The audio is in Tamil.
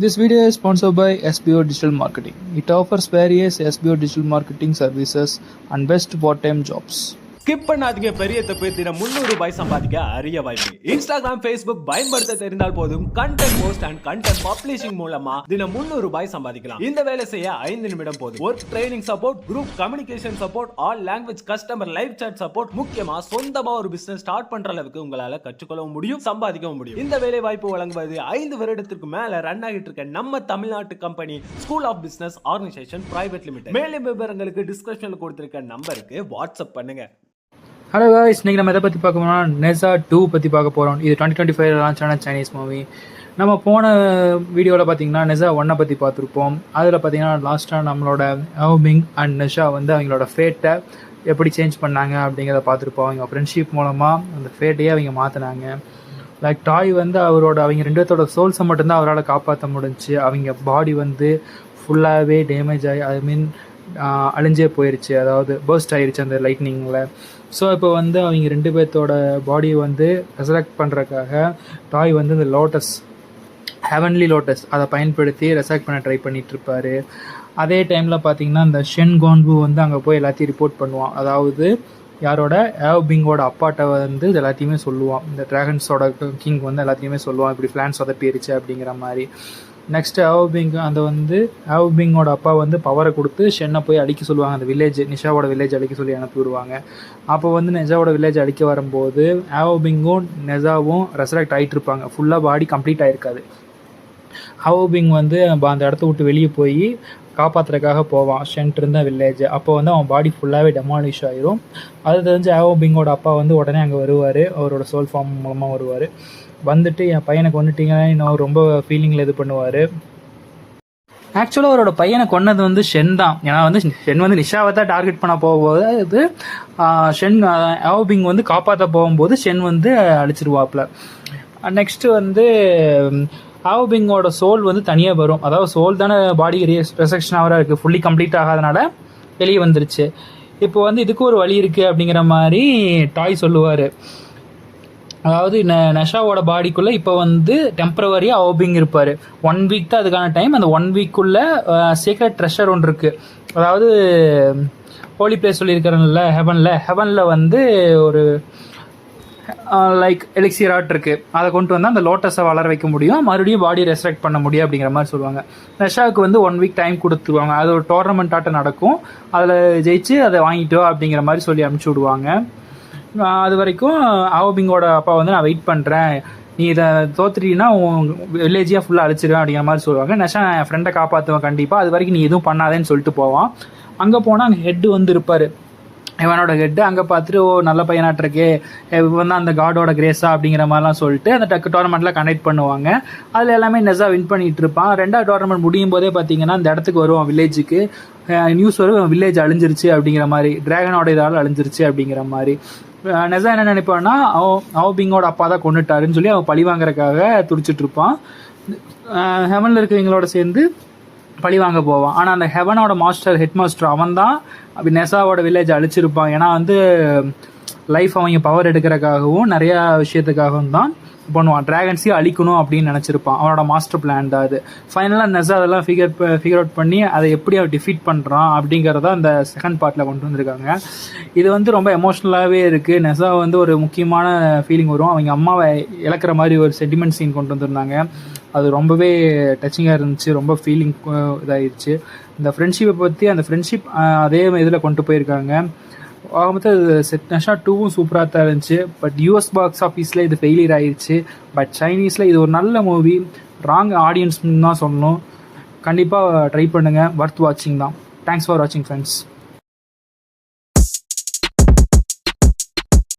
This video is sponsored by SBO Digital Marketing. It offers various SBO digital marketing services and best part-time jobs. Skip பண்ணாதீங்க, பெரிய தப்பு. தினம் 300 ரூபாய் சம்பாதிக்க அரிய வாய்ப்பு. இன்ஸ்டாகிராம், ஃபேஸ்புக் பயன்படுத்த தெரிந்தால் போதும். Content post and content publishing மூலமா தினம் 300 ரூபாய் சம்பாதிக்கலாம். இந்த வேலை செய்ய 5 நிமிடம் போதும். Work training support, group communication support, all language customer live chat support, முக்கியமா சொந்தமா ஒரு பிசினஸ் ஸ்டார்ட் பண்ற அளவுக்கு உங்களால கற்றுக்கொள்ளவும் முடியும், சம்பாதிக்கவும் முடியும். இந்த வேலை வாய்ப்பு வழங்குவது 5 வருடத்திற்கு மேல ரன் ஆகிட்டு இருக்க நம்ம தமிழ்நாட்டு company school of business organisation private limited. மேலும் விவரங்களுக்கு டிஸ்கிரிப்ஷன்ல கொடுத்திருக்க நம்பருக்கு வாட்ஸ்அப் பண்ணுங்க. ஹலோ காய்ஸ், இன்றைக்கி நம்ம எதை பற்றி பார்க்க போகிறோம்னா நெசா 2 பற்றி பார்க்க போகிறோம். இது 2025 லான்ச் ஆன சைனீஸ் மூவி. நம்ம போன வீடியோவில் பார்த்தீங்கன்னா நெசா 1 பற்றி பார்த்துருப்போம். அதில் பார்த்தீங்கன்னா லாஸ்ட்டாக நம்மளோட ஹவுபிங் அண்ட் நெஷா வந்து அவங்களோட ஃபேட்டை எப்படி சேஞ்ச் பண்ணாங்க அப்படிங்கிறத பார்த்துருப்போம். அவங்க ஃப்ரெண்ட்ஷிப் மூலமாக அந்த ஃபேட்டையே அவங்க மாற்றினாங்க. லைக் டாய் வந்து அவங்க 2 பேர்த்தோட சோல்ஸை மட்டும்தான் அவரால் காப்பாற்ற முடிஞ்சிச்சு. அவங்க பாடி வந்து ஃபுல்லாகவே டேமேஜ் ஆகி அழிஞ்சே போயிடுச்சு, அதாவது பர்ஸ்ட் ஆகிடுச்சு அந்த லைட்னிங்கில். ஸோ இப்போ வந்து அவங்க 2 பேர்த்தோட பாடியை வந்து ரெசரக்ட் பண்ணுறதுக்காக டாய் வந்து இந்த லோட்டஸ், ஹெவன்லி லோட்டஸ், அதை பயன்படுத்தி ரெசரக்ட் பண்ண ட்ரை பண்ணிகிட்ருப்பார். அதே டைமில் பார்த்தீங்கன்னா இந்த ஷென் கான்பு வந்து அங்கே போய் எல்லாத்தையும் ரிப்போர்ட் பண்ணுவான். அதாவது யாரோட ஹவுபிங்கோட அப்பாட்ட வந்து இது எல்லாத்தையுமே சொல்லுவான். இந்த ட்ராகன்ஸோட கிங் வந்து எல்லாத்தையுமே சொல்லுவான், இப்படி பிளான்ஸ் சொதப்பிடுச்சு அப்படிங்கிற மாதிரி. நெக்ஸ்ட்டு ஹவுபிங்கோட அப்பா வந்து பவரை கொடுத்து ஷென்னை போய் அடிக்க சொல்லுவாங்க. அந்த வில்லேஜ், நிஷாவோட வில்லேஜ் அடிக்க சொல்லி அனுப்பி விடுவாங்க. அப்போ வந்து நெஷாவோட வில்லேஜ் அடிக்க வரும்போது ஹவுபிங்கும் நெஷாவும் ரெசரக்ட் ஆகிட்டு இருப்பாங்க. ஃபுல்லாக பாடி கம்ப்ளீட் ஆகிருக்காது. ஹவுபிங் வந்து அந்த இடத்த விட்டு வெளியே போய் காப்பாற்றுறதுக்காக போவான் ஷென்ட் இருந்த வில்லேஜ். அப்போ வந்து அவன் பாடி ஃபுல்லாகவே டெமாலிஷ் ஆகிரும். அது தெரிஞ்சு ஹவுபிங்கோட அப்பா வந்து உடனே அங்கே வருவார். அவரோட சோல் ஃபார்ம் மூலமாக வருவார். வந்துட்டு என் பையனை கொண்டுட்டீங்கன்னா இன்னும் ரொம்ப ஃபீலிங்கில் இது பண்ணுவார். ஆக்சுவலாக அவரோட பையனை கொன்னது வந்து ஷென் தான். ஏன்னா வந்து ஷென் வந்து நிஷாவை தான் டார்கெட் பண்ண போகும்போது இது ஷென் ஹவுபிங் வந்து காப்பாற்ற போகும்போது ஷென் வந்து அழிச்சிருவாப்புல. நெக்ஸ்ட்டு வந்து ஹவுபிங்கோட சோல் வந்து தனியாக வரும். அதாவது சோல் தானே பாடி ரெசெக்ஷன் ஆகிற இருக்குது, ஃபுல்லி கம்ப்ளீட் ஆகாதனால வெளியே வந்துருச்சு. இப்போ வந்து இதுக்கு ஒரு வழி இருக்குது அப்படிங்கிற மாதிரி டாய் சொல்லுவார். அதாவது நெஷாவோட பாடிக்குள்ளே இப்போ வந்து டெம்பரவரியாக ஹவுபிங் இருப்பார். 1 வீக் தான் அதுக்கான டைம். அந்த 1 வீக்குள்ளே சீக்ரெட் ட்ரெஷர் ஒன்று இருக்குது. அதாவது ஹோலி பிளேஸ் சொல்லியிருக்கிறேன்ல, ஹெவனில் வந்து ஒரு லைக் எலிக்சியர் ஆர்ட் இருக்குது. அதை கொண்டு வந்தால் அந்த லோட்டஸை வளர வைக்க முடியும், மறுபடியும் பாடி ரெஸ்ட்ரக்ட் பண்ண முடியும் அப்படிங்கிற மாதிரி சொல்லுவாங்க. நெஷாவுக்கு வந்து 1 வீக் டைம் கொடுத்துருவாங்க. அது ஒரு டோர்னமெண்ட் ஆட்டம் நடக்கும், அதில் ஜெயிச்சு அதை வாங்கிட்டோ அப்படிங்கிற மாதிரி சொல்லி அனுப்பிச்சி விடுவாங்க. அது வரைக்கும் ஹவுபிங்கோட அப்பா வந்து நான் வெயிட் பண்ணுறேன், நீ இதை தோத்துட்டீங்கன்னா உன் வில்லேஜியாக ஃபுல்லாக அழிச்சிடுவேன் அப்படிங்கிற மாதிரி சொல்லுவாங்க. நெஷா என் ஃப்ரெண்டை காப்பாற்றுவேன் கண்டிப்பாக, அது வரைக்கும் நீ எதுவும் பண்ணாதேன்னு சொல்லிட்டு போவான். அங்கே போனால் அங்கே ஹெட்டு வந்து இருப்பார், இவனோட ஹெட்டு. அங்கே பார்த்துட்டு நல்ல பையனாட்டிருக்கே, இவன் தான் அந்த காடோட கிரேஸா அப்படிங்கிற மாதிரிலாம் சொல்லிட்டு அந்த டோர்னமெண்ட்டில் கண்டக்ட் பண்ணுவாங்க. அதில் எல்லாமே நெஷா வின் பண்ணிகிட்டு இருப்பான். 2வது டோர்னமெண்ட் முடியும் போதே பார்த்தீங்கன்னா இந்த இடத்துக்கு வருவான், வில்லேஜுக்கு நியூஸ் வரும், வில்லேஜ் அழிஞ்சிருச்சு அப்படிங்கிற மாதிரி, டிராகனோட இதால் அழிஞ்சிருச்சு அப்படிங்கிற மாதிரி. நெஷா என்ன நினைப்பான்னா ஹவுபிங்கோட அப்பா தான் கொண்டுட்டாருன்னு சொல்லி அவன் பழி வாங்குறதுக்காக துடிச்சிட்டு இருப்பான். ஹெவனில் இருக்கிறவங்களோட சேர்ந்து பழி வாங்க போவான். ஆனால் அந்த ஹெவனோட ஹெட் மாஸ்டர் அவன் தான் நெஷாவோட வில்லேஜ் அழிச்சிருப்பான். ஏன்னா வந்து லைஃப் அவங்க பவர் எடுக்கிறதுக்காகவும் நிறையா விஷயத்துக்காகவும் தான் பண்ணுவான். டிராகன்ஸையும் அழிக்கணும் அப்படின்னு நினச்சிருப்பான். அவனோட மாஸ்டர் பிளான் தான் அது. ஃபைனலாக நெஷா அதெல்லாம் ஃபிகர் அவுட் பண்ணி அதை எப்படி அவன் டிஃபீட் பண்ணுறான் அப்படிங்கிறத அந்த செகண்ட் பார்ட்டில் கொண்டு வந்திருக்காங்க. இது வந்து ரொம்ப எமோஷ்னலாகவே இருக்குது. நெஷா வந்து ஒரு முக்கியமான ஃபீலிங் வரும். அவங்க அம்மாவை இழக்கிற மாதிரி ஒரு சென்டிமெண்ட் சீன் கொண்டு வந்திருந்தாங்க. அது ரொம்பவே டச்சிங்காக இருந்துச்சு, ரொம்ப ஃபீலிங் இதாகிடுச்சு. இந்த ஃப்ரெண்ட்ஷிப்பை பற்றி, அந்த ஃப்ரெண்ட்ஷிப் அதே இதில் கொண்டு போயிருக்காங்க. மொத்தம் நெஷா 2வும் சூப்பராக தான் இருந்துச்சு. பட் US பாக்ஸ் ஆஃபீஸில் இது ஃபெயிலியர் ஆகிடுச்சு. பட் சைனீஸில் இது ஒரு நல்ல மூவி, ராங் ஆடியன்ஸ்னு தான் சொல்லணும். கண்டிப்பாக ட்ரை பண்ணுங்கள், வர்த் வாட்சிங் தான். தேங்க்ஸ் ஃபார் வாட்சிங் ஃப்ரெண்ட்ஸ்.